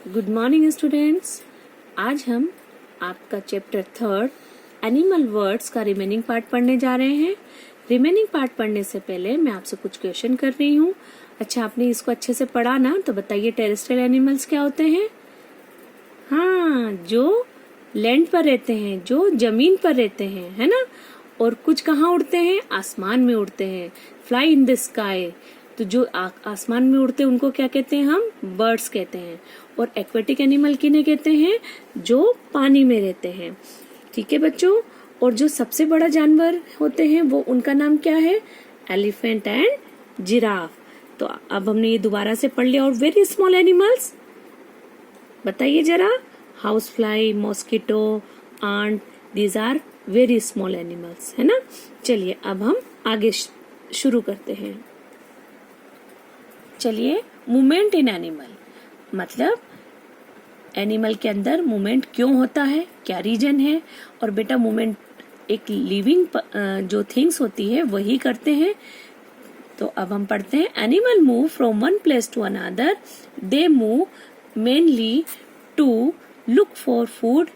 Good morning students. आज हम आपका चैप्टर 3 एनिमल वर्ड्स का रिमेनिंग पार्ट पढ़ने जा रहे हैं। रिमेनिंग पार्ट पढ़ने से पहले मैं आपसे कुछ क्वेश्चन कर रही हूँ। अच्छा, आपने इसको अच्छे से पढ़ा ना? तो बताइए टेरेस्ट्रियल एनिमल्स क्या होते हैं? हाँ, जो लैंड पर रहते हैं, जो जमीन पर रहते हैं, है ना। और कुछ कहाँ उड़ते हैं? आसमान में उड़ते हैं, फ्लाई इन द स्काई। तो जो आसमान में उड़ते हैं उनको क्या कहते हैं? हम बर्ड्स कहते हैं। और एक्वेटिक एनिमल किन्हें कहते हैं? जो पानी में रहते हैं। ठीक है बच्चों। और जो सबसे बड़ा जानवर होते हैं वो उनका नाम क्या है? Elephant and giraffe. तो अब हमने ये दोबारा से पढ़ लिया। और वेरी स्मॉल एनिमल्स बताइए जरा। House fly, mosquito, ant, these are very small animals, है ना। चलिए अब हम आगे शुरू करते हैं। चलिए, मूवमेंट इन एनिमल मतलब एनिमल के अंदर मूवमेंट क्यों होता है, क्या रीजन है। और बेटा मूवमेंट एक लिविंग जो थिंग्स होती है वही करते हैं। तो अब हम पढ़ते हैं। Animal move from one place to another. They move mainly to look for food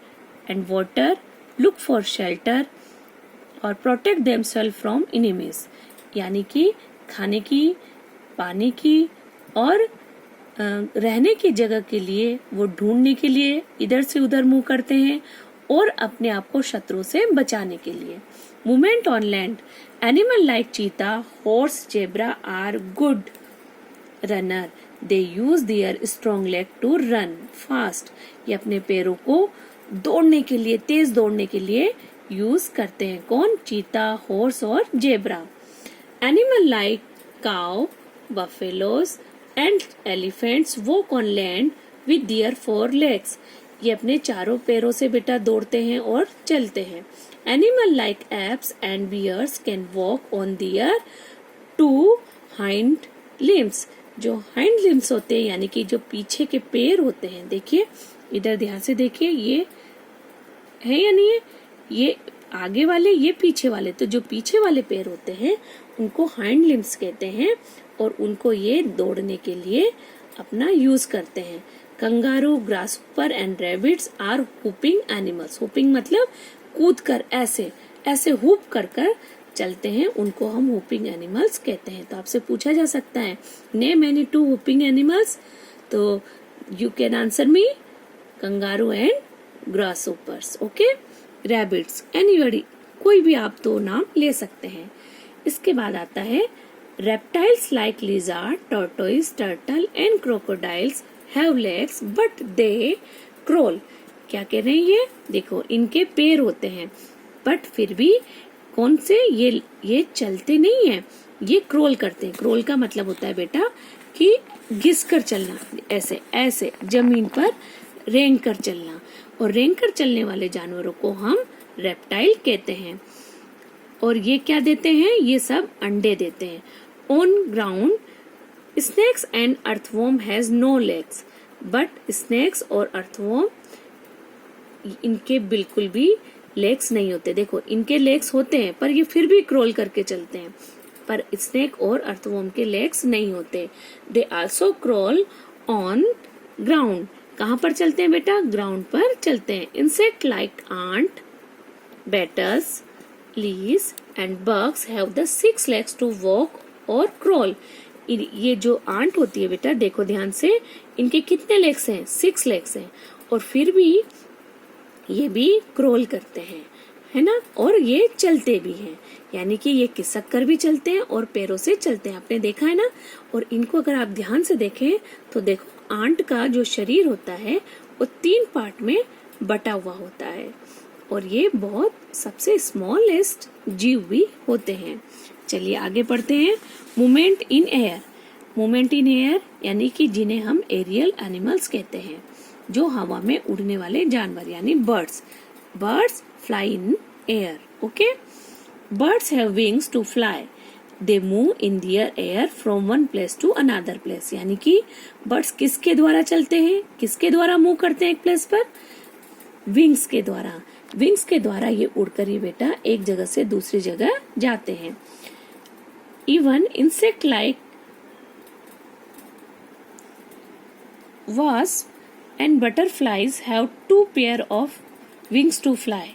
and water, look for shelter और protect themselves from enemies। यानी कि खाने की, पानी की और रहने की जगह के लिए वो ढूंढने के लिए इधर से उधर मूव करते हैं और अपने आप को शत्रु से बचाने के लिए। Movement on land. Animal like cheetah, horse, zebra are good runner. They use their strong leg to run fast. ये अपने पैरों को दौड़ने के लिए, तेज दौड़ने के लिए यूज करते हैं। कौन? चीता, हॉर्स और zebra. Animal like cow, buffaloes and elephants walk on land with their 4 legs। ये अपने चारों पैरों से बेटा दौड़ते हैं और चलते हैं। Animal like apes and bears can walk on their 2 hind limbs। जो हाइंड लिम्स होते हैं यानी कि जो पीछे के पैर होते हैं, देखिए इधर ध्यान से देखिए, ये है या नहीं है? ये आगे वाले, ये पीछे वाले। तो जो पीछे वाले पैर होते हैं उनको हाइंड लिम्स कहते हैं और उनको ये दौड़ने के लिए अपना यूज करते हैं। Kangaroo, grasshopper and rabbits are hopping animals. Hopping मतलब कूद कर, ऐसे ऐसे हुप कर कर चलते हैं, उनको हम हुपिंग एनिमल्स कहते हैं। तो आपसे पूछा जा सकता है नेम एनी 2 हुपिंग एनिमल्स। तो you can answer me kangaroo and ग्रासहॉपर्स, okay. Rabbits, anybody, कोई भी आप 2 नाम ले सकते हैं। इसके बाद आता है reptiles like lizard, tortoise, turtle and crocodiles have legs but they crawl. क्या कह रहे हैं ये? देखो, इनके पैर होते हैं बट फिर भी कौन से? ये चलते नहीं है, ये क्रोल करते हैं। क्रोल का मतलब होता है बेटा कि घिस कर चलना, ऐसे ऐसे जमीन पर रेंग कर चलना। और रेंग कर चलने वाले जानवरों को हम रेप्टाइल कहते हैं। और ये क्या देते हैं? ये सब अंडे देते हैं। On ground snakes and earthworm has no legs. But snakes और अर्थवॉर्म, इनके बिल्कुल भी लेग्स नहीं होते। देखो, इनके लेग्स होते हैं पर ये फिर भी क्रोल करके चलते हैं, पर स्नेक और अर्थवॉर्म के लेग्स नहीं होते। They also crawl on ground. कहाँ पर चलते हैं बेटा? ग्राउंड पर चलते हैं। Insect like ant, beetles, lice and bugs have the 6 legs to walk और क्रोल। ये जो आंट होती है बेटा, देखो ध्यान से, इनके कितने लेग्स हैं? 6 legs हैं। और फिर भी ये भी क्रोल करते हैं, है ना। और ये चलते भी हैं, यानी कि ये खिसक कर भी चलते हैं और पैरों से चलते हैं। आपने देखा है ना। और इनको अगर आप ध्यान से देखें तो देखो, आंट का जो शरीर होता है वो 3 पार्ट में बटा हुआ होता है और ये बहुत सबसे स्मॉलेस्ट जीव भी होते हैं। चलिए आगे पढ़ते हैं। Movement in air. Movement in air यानी कि जिन्हें हम एरियल एनिमल्स कहते हैं, जो हवा में उड़ने वाले जानवर यानी birds. Birds fly in air, okay. Birds have wings to fly. They move in their air from one place to another place. यानी कि बर्ड्स किसके द्वारा चलते हैं, किसके द्वारा मूव करते हैं एक प्लेस पर? विंग्स के द्वारा। विंग्स के द्वारा ये उड़कर ही बेटा एक जगह से दूसरी जगह जाते हैं। Even insect like wasp and butterflies have 2 pair of wings to fly.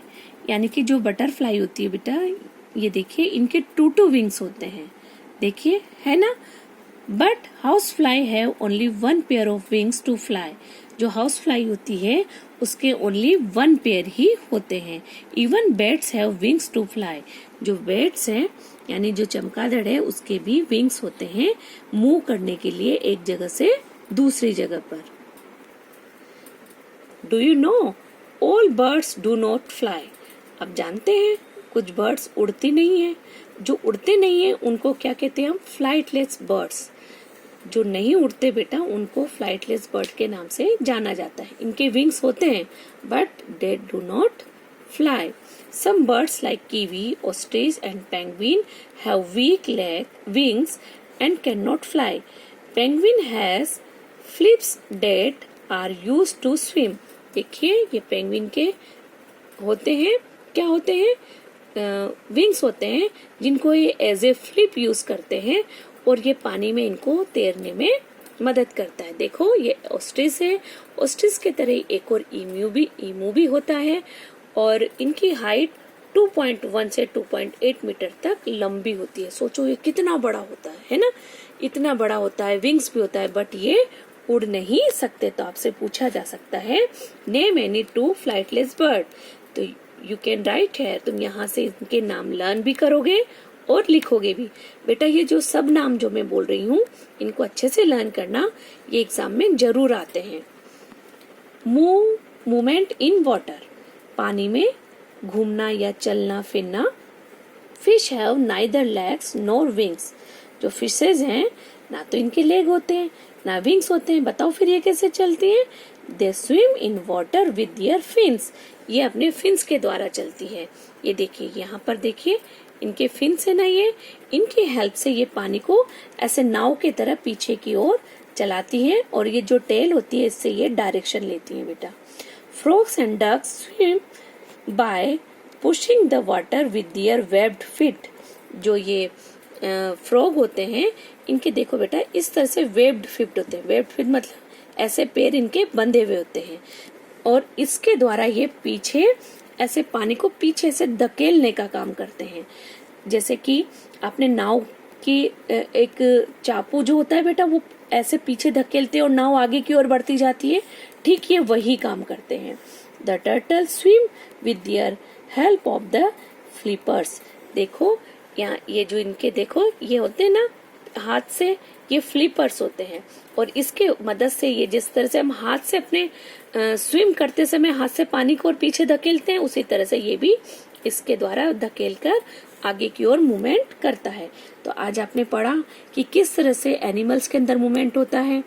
यानी कि जो बटरफ्लाई होती है बेटा, ये देखिए इनके 2 विंग्स होते हैं, देखिए है ना। But house fly have only 1 pair of wings to fly. जो हाउस फ्लाई होती है उसके ओनली 1 पेयर ही होते हैं। Even birds have wings to fly. जो बर्ड्स हैं यानी जो चमगादड़ है उसके भी विंग्स होते हैं मूव करने के लिए एक जगह से दूसरी जगह पर। Do you know all birds do not fly. अब जानते हैं कुछ बर्ड्स उड़ती नहीं है। जो उड़ते नहीं है उनको क्या कहते हैं हम, फ्लाइटलेस बर्ड्स। जो नहीं उड़ते बेटा उनको फ्लाइटलेस बर्ड के नाम से जाना जाता है। इनके विंग्स होते हैं but they do not fly. Some birds like kiwi, ostrich and penguin have weak wings and cannot fly. Penguin has flips that are used to swim. देखिए ये पेंगुइन के होते हैं, क्या होते हैं, विंग्स होते हैं जिनको ये एज ए फ्लिप यूज करते हैं और ये पानी में इनको तैरने में मदद करता है। देखो ये ऑस्ट्रिच है, ऑस्ट्रिच के तरह एक और ईमू भी होता है और इनकी हाइट 2.1 से 2.8 मीटर तक लंबी होती है। सोचो ये कितना बड़ा होता है ना, इतना बड़ा होता है, विंग्स भी होता है, बट ये उड़ नहीं सकते। तो आपसे पूछा जा सकता है नेम एनी 2 फ्लाइटलेस बर्ड। तो यू कैन राइट है, तुम यहाँ से इनके नाम लर्न भी करोगे और लिखोगे भी। बेटा ये जो सब नाम जो मैं बोल रही हूँ इनको अच्छे से लर्न करना, ये एग्जाम में जरूर आते हैं। मूवमेंट इन वाटर, पानी में घूमना या चलना फिरना। Fish have neither legs nor wings. जो फिशेज हैं ना तो इनके लेग होते हैं ना विंग्स होते हैं। बताओ फिर ये कैसे चलती हैं। दे swim in water with there fins. ये अपने फिन्स के द्वारा चलती है। ये देखिए यहाँ पर देखिए इनके फिन्स है ना, ये इनकी हेल्प से ये पानी को ऐसे नाव की तरह पीछे की ओर चलाती है और ये जो टेल होती है इससे ये डायरेक्शन लेती है बेटा। Frogs and ducks swim by pushing the water with their webbed feet. जो ये फ्रॉग होते हैं इनके देखो बेटा इस तरह से वेब्ड फीट होते हैं। वेब्ड फीट मतलब ऐसे पैर इनके बंधे हुए होते हैं और इसके द्वारा ये पीछे ऐसे पानी को पीछे से धकेलने का काम करते हैं। जैसे कि आपने नाव की एक चापू जो होता है बेटा वो ऐसे पीछे धकेलते हैं और नाव आगे की ओर बढ़ती जाती है, ठीक ये वही काम करते हैं। The turtle swim with their help of the flippers. देखो यहाँ ये जो इनके देखो ये होते हैं ना हाथ से, ये फ्लिपर्स होते हैं और इसके मदद से ये जिस तरह से हम हाथ से अपने स्विम करते समय हाथ से पानी को और पीछे धकेलते हैं, उसी तरह से ये भी इसके द्वारा धकेल कर आगे की ओर मूवमेंट करता है। तो आज आपने पढ़ा कि किस तरह से एनिमल्स के अंदर मूवमेंट होता है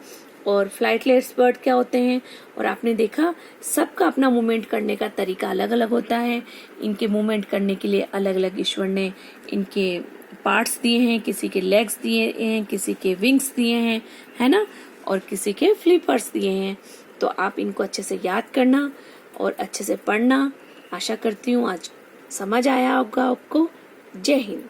और फ्लाइटलेस बर्ड क्या होते हैं, और आपने देखा सबका अपना मूवमेंट करने का तरीका अलग अलग होता है। इनके मूवमेंट करने के लिए अलग अलग ईश्वर ने इनके पार्ट्स दिए हैं, किसी के लेग्स दिए हैं, किसी के विंग्स दिए हैं, है ना, और किसी के फ्लिपर्स दिए हैं। तो आप इनको अच्छे से याद करना और अच्छे से पढ़ना। आशा करती हूँ आज समझ आया होगा आपको। जय हिंद।